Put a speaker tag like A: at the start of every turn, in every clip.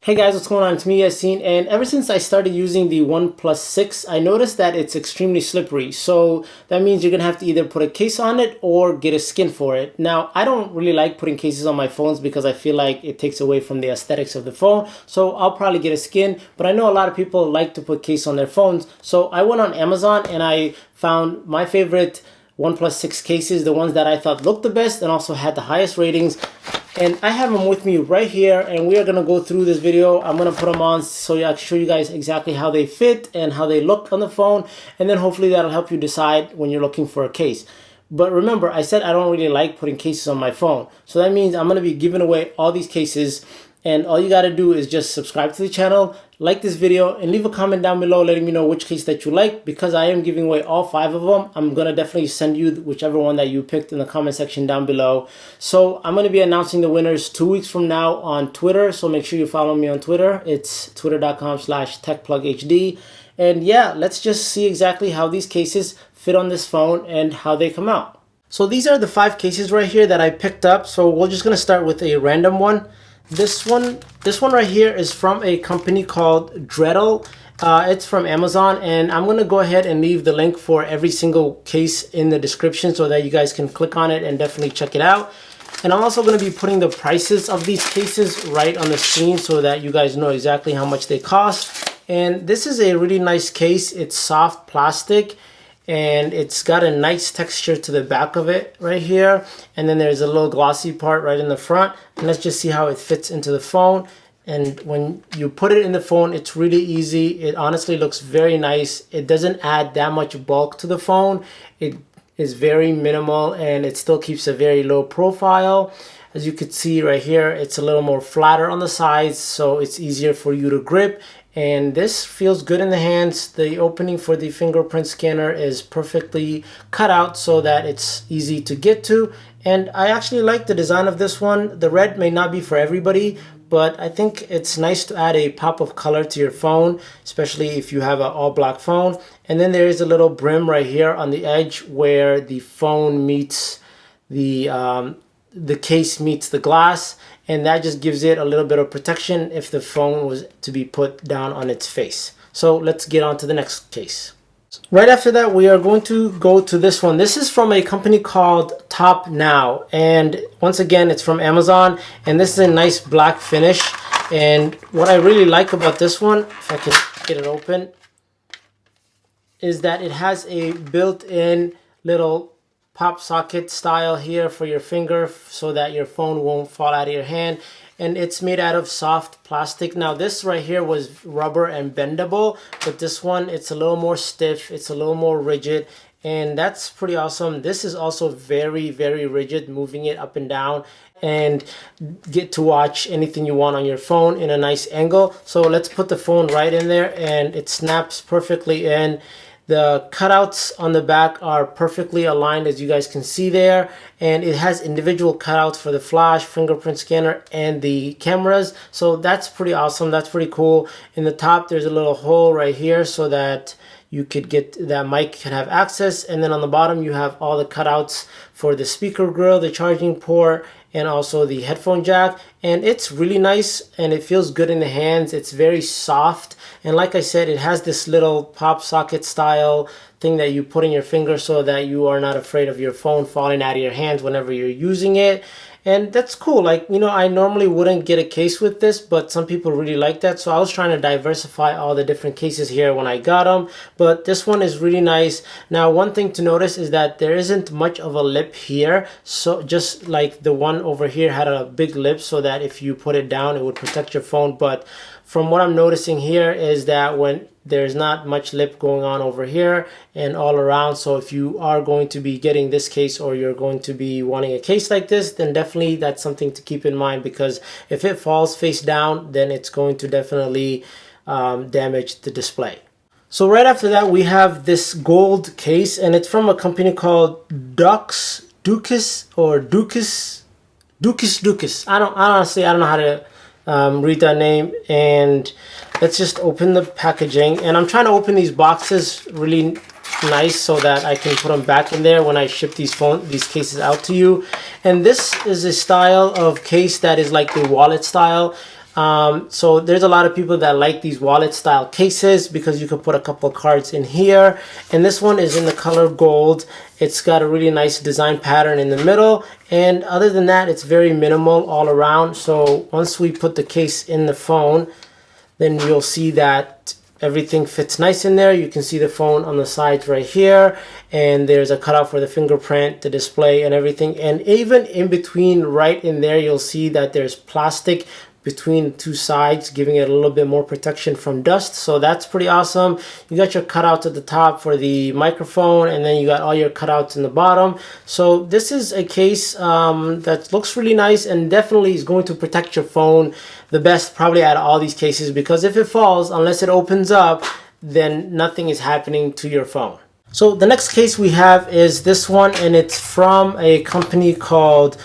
A: Hey guys, what's going on? It's me, Yassine, and ever since I started using the Oneplus 6, I noticed that it's extremely slippery. So that means you're gonna have to either put a case on it or get a skin for it. Now, I don't really like putting cases on my phones because I feel like it takes away from the aesthetics of the phone. So I'll probably get a skin, but I know a lot of people like to put case on their phones. So I went on Amazon and I found my favorite OnePlus 6 cases, the ones that I thought looked the best and also had the highest ratings. And I have them with me right here, and we are going to go through this video. I'm going to put them on so I can show you guys exactly how they fit and how they look on the phone, and then hopefully that'll help you decide when you're looking for a case. But remember, I said I don't really like putting cases on my phone, so that means I'm going to be giving away all these cases. And all you got to do is just subscribe to the channel, like this video, and leave a comment down below letting me know which case that you like. Because I am giving away all 5 of them, I'm going to definitely send you whichever one that you picked in the comment section down below. So I'm going to be announcing the winners 2 weeks from now on Twitter. So make sure you follow me on Twitter. It's twitter.com/techplughd. And yeah, let's just see exactly how these cases fit on this phone and how they come out. So these are the 5 cases right here that I picked up. So we're just going to start with a random one. This one right here is from a company called Dretal. It's from Amazon, and I'm going to go ahead and leave the link for every single case in the description so that you guys can click on it and definitely check it out. And I'm also going to be putting the prices of these cases right on the screen so that you guys know exactly how much they cost. And this is a really nice case. It's soft plastic, and it's got a nice texture to the back of it right here, and then there's a little glossy part right in the front. And let's just see how it fits into the phone. And when you put it in the phone, it's really easy. It honestly looks very nice. It doesn't add that much bulk to the phone. It is very minimal, and it still keeps a very low profile. As you can see right here, it's a little more flatter on the sides, so it's easier for you to grip. And this feels good in the hands. The opening for the fingerprint scanner is perfectly cut out so that it's easy to get to. And I actually like the design of this one. The red may not be for everybody, but I think it's nice to add a pop of color to your phone, especially if you have an all black phone. And then there is a little brim right here on the edge where the phone meets the case meets the glass, and that just gives it a little bit of protection if the phone was to be put down on its face. So let's get on to the next case. Right after that, we are going to go to this one. This is from a company called Top Now, and once again, it's from Amazon, and this is a nice black finish. And what I really like about this one, if I can get it open, is that it has a built-in little pop socket style here for your finger so that your phone won't fall out of your hand. And it's made out of soft plastic. Now this right here was rubber and bendable, but this one, it's a little more stiff, it's a little more rigid, and that's pretty awesome. This is also very, very rigid, moving it up and down, and get to watch anything you want on your phone in a nice angle. So let's put the phone right in there, and it snaps perfectly in. The cutouts on the back are perfectly aligned, as you guys can see there, and it has individual cutouts for the flash, fingerprint scanner, and the cameras. So that's pretty awesome. That's pretty cool. In the top, there's a little hole right here so that you could get that mic can have access, and then on the bottom you have all the cutouts for the speaker grill, the charging port, and also the headphone jack. And it's really nice, and it feels good in the hands. It's very soft, and like I said, it has this little pop socket style thing that you put in your finger so that you are not afraid of your phone falling out of your hands whenever you're using it. And that's cool. Like, you know, I normally wouldn't get a case with this, but some people really like that. So I was trying to diversify all the different cases here when I got them. But this one is really nice. Now, one thing to notice is that there isn't much of a lip here. So just like the one over here had a big lip so that if you put it down, it would protect your phone. But from what I'm noticing here is that when there's not much lip going on over here and all around. So if you are going to be getting this case, or you're going to be wanting a case like this, then definitely that's something to keep in mind, because if it falls face down, then it's going to definitely damage the display. So right after that, we have this gold case, and it's from a company called Ducus. I don't know how to read that name. And let's just open the packaging, and I'm trying to open these boxes really nice so that I can put them back in there when I ship these cases out to you. And this is a style of case that is like the wallet style. So there's a lot of people that like these wallet style cases because you can put a couple of cards in here. And this one is in the color gold. It's got a really nice design pattern in the middle. And other than that, it's very minimal all around. So once we put the case in the phone, then you'll see that everything fits nice in there. You can see the phone on the sides right here, and there's a cutout for the fingerprint, the display, and everything. And even in between, right in there, you'll see that there's plastic between the two sides, giving it a little bit more protection from dust. So that's pretty awesome. You got your cutouts at the top for the microphone, and then you got all your cutouts in the bottom. So this is a case that looks really nice and definitely is going to protect your phone the best probably out of all these cases, because if it falls, unless it opens up, then nothing is happening to your phone. So the next case we have is this one, and it's from a company called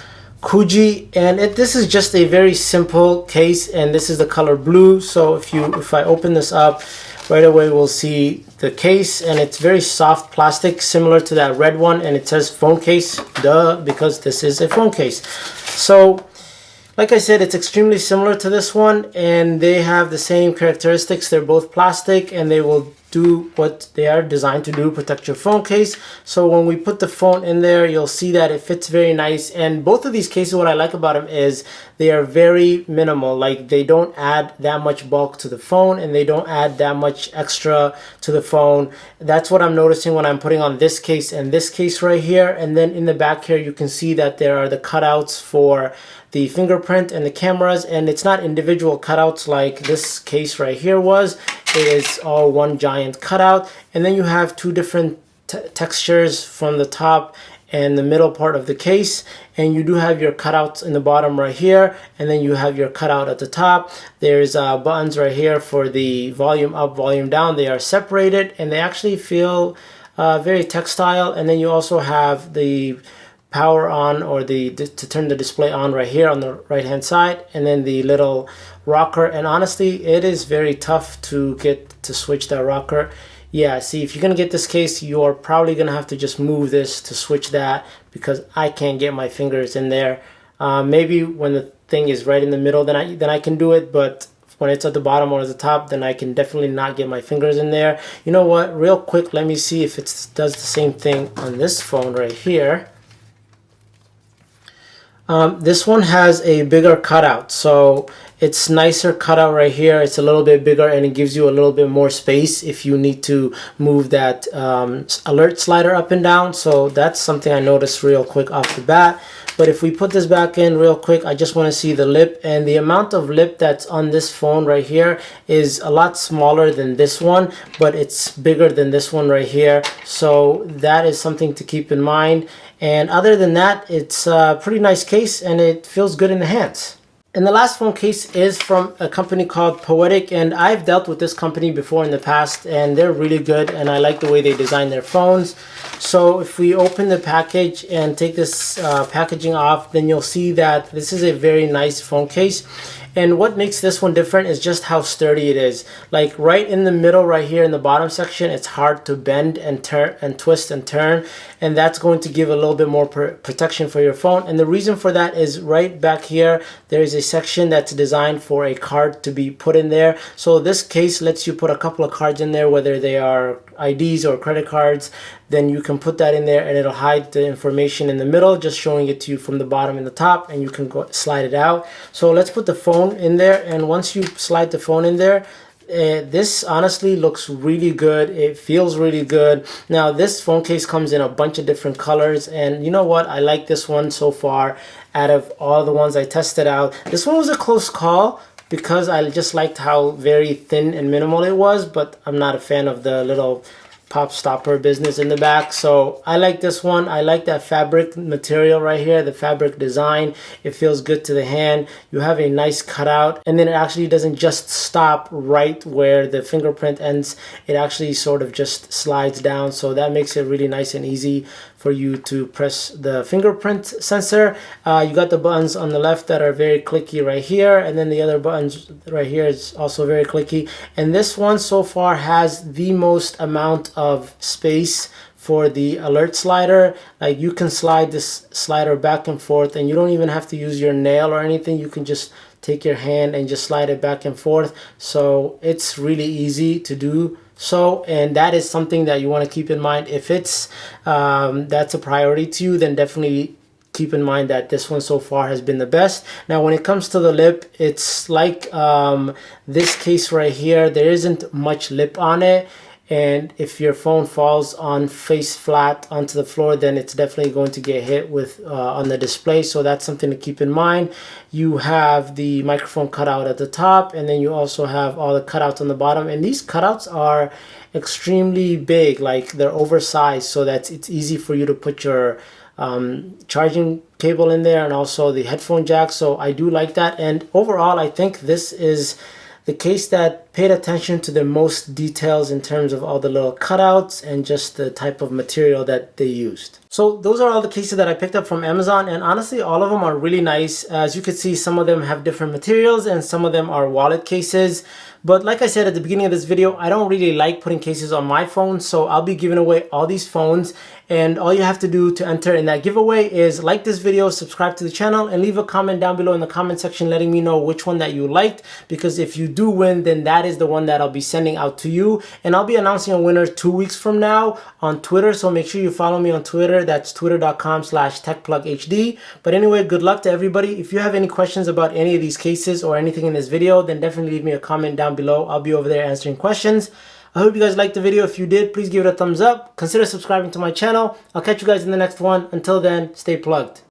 A: Kugi, and this is just a very simple case, and this is the color blue. So if I open this up, right away we'll see the case, and it's very soft plastic, similar to that red one, and it says phone case, duh, because this is a phone case. So like I said, it's extremely similar to this one, and they have the same characteristics. They're both plastic, and they will do what they are designed to do, protect your phone case. So when we put the phone in there, you'll see that it fits very nice. And both of these cases, what I like about them is they are very minimal. Like, they don't add that much bulk to the phone, and they don't add that much extra to the phone. That's what I'm noticing when I'm putting on this case and this case right here. And then in the back here, you can see that there are the cutouts for the fingerprint and the cameras, and it's not individual cutouts like this case right here was. It is all one giant cutout. And then you have two different textures from the top and the middle part of the case, and you do have your cutouts in the bottom right here, and then you have your cutout at the top. There's buttons right here for the volume up, volume down. They are separated, and they actually feel very textile. And then you also have the power on, or to turn the display on right here on the right hand side, and then the little rocker. And honestly, it is very tough to get to switch that rocker. Yeah, see, if you're gonna get this case, you are probably gonna have to just move this to switch that, because I can't get my fingers in there. Maybe when the thing is right in the middle, then I can do it, but when it's at the bottom or at the top, then I can definitely not get my fingers in there. You know what, real quick, let me see if it does the same thing on this phone right here. This one has a bigger cutout, so it's nicer cutout right here. It's a little bit bigger, and it gives you a little bit more space if you need to move that alert slider up and down. So that's something I noticed real quick off the bat. But if we put this back in real quick, I just want to see the lip, and the amount of lip that's on this phone right here is a lot smaller than this one, but it's bigger than this one right here. So that is something to keep in mind. And other than that, it's a pretty nice case, and it feels good in the hands. And the last phone case is from a company called Poetic, and I've dealt with this company before in the past, and they're really good, and I like the way they design their phones. So if we open the package and take this packaging off, then you'll see that this is a very nice phone case. And what makes this one different is just how sturdy it is. Like right in the middle right here in the bottom section, it's hard to bend and turn and twist and turn, and that's going to give a little bit more protection for your phone. And the reason for that is right back here, there is a section that's designed for a card to be put in there. So this case lets you put a couple of cards in there, whether they are IDs or credit cards. Then you can put that in there, and it'll hide the information in the middle, just showing it to you from the bottom and the top, and you can go slide it out. So let's put the phone in there, and once you slide the phone in there, this honestly looks really good. It feels really good. Now this phone case comes in a bunch of different colors, and you know what, I like this one so far. Out of all the ones I tested out, this one was a close call, because I just liked how very thin and minimal it was, but I'm not a fan of the little pop stopper business in the back. So I like this one. I like that fabric material right here, the fabric design. It feels good to the hand. You have a nice cutout, and then it actually doesn't just stop right where the fingerprint ends. It actually sort of just slides down, so that makes it really nice and easy for you to press the fingerprint sensor. You got the buttons on the left that are very clicky right here, and then the other buttons right here is also very clicky. And this one so far has the most amount of space for the alert slider. Like you can slide this slider back and forth, and you don't even have to use your nail or anything. You can just take your hand and just slide it back and forth. So it's really easy to do so, and that is something that you want to keep in mind. If it's that's a priority to you, then definitely keep in mind that this one so far has been the best. Now when it comes to the lip, it's like this case right here, there isn't much lip on it, and if your phone falls on face flat onto the floor, then it's definitely going to get hit with on the display. So that's something to keep in mind. You have the microphone cutout at the top, and then you also have all the cutouts on the bottom, and these cutouts are extremely big, like they're oversized, so that it's easy for you to put your charging cable in there, and also the headphone jack. So I do like that, and overall I think this is the case that paid attention to the most details in terms of all the little cutouts and just the type of material that they used. So those are all the cases that I picked up from Amazon, and honestly all of them are really nice. As you can see, some of them have different materials and some of them are wallet cases. But like I said at the beginning of this video, I don't really like putting cases on my phone, so I'll be giving away all these phones, and all you have to do to enter in that giveaway is like this video, subscribe to the channel, and leave a comment down below in the comment section letting me know which one that you liked, because if you do win, then that is the one that I'll be sending out to you. And I'll be announcing a winner 2 weeks from now on Twitter, so make sure you follow me on Twitter. That's twitter.com/techplughd. But anyway, good luck to everybody. If you have any questions about any of these cases or anything in this video, then definitely leave me a comment down below. I'll be over there answering questions. I hope you guys liked the video. If you did, please give it a thumbs up. Consider subscribing to my channel. I'll catch you guys in the next one. Until then, stay plugged.